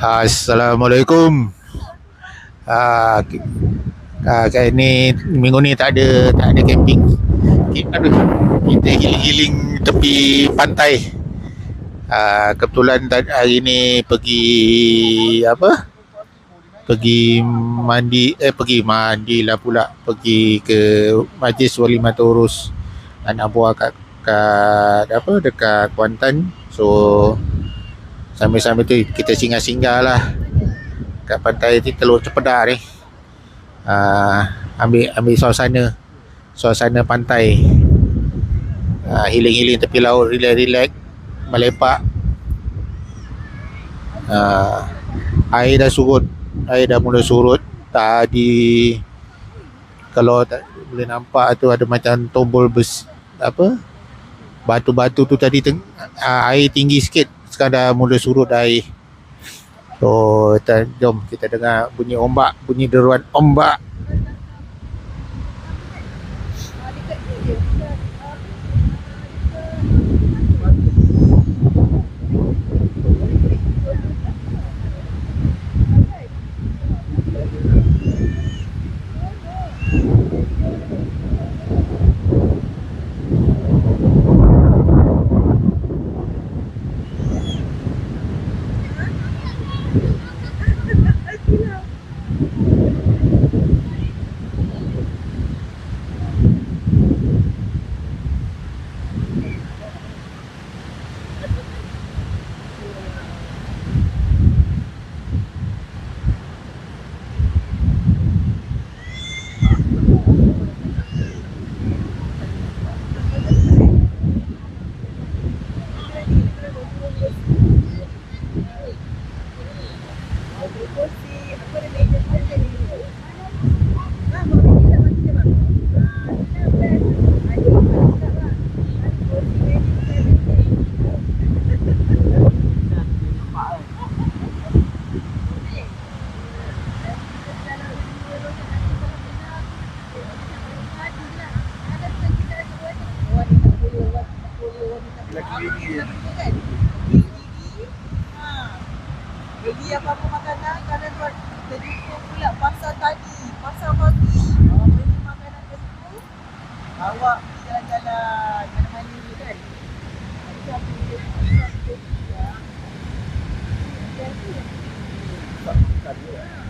Assalamualaikum. Ah, kali ni minggu ni tak ada camping. Aduh, kita healing-healing tepi pantai. Kebetulan hari ni pergi apa? Pergi lah pula. Pergi ke Majlis Walimatul Urus anak buah dekat Kuantan. So sambil-sambil tu kita singgah-singgah lah kat pantai Teluk Cempedak ni. Ambil suasana pantai. Healing-healing tepi laut, relax-relax, melepak. Air dah mula surut. Tadi kalau tak boleh nampak tu ada macam tombol batu-batu tu tadi air tinggi sikit. Sekarang dah mula surut air. So jom kita dengar bunyi ombak, bunyi deruan ombak. Beli apa-apa makanan, kadang buat terjumpa pula pasar pagi. Beli makanan ke situ, bawa jalan-jalan mana-mana ni kan. Macam dia pasar tu ya. Jadi, tak bukan dia.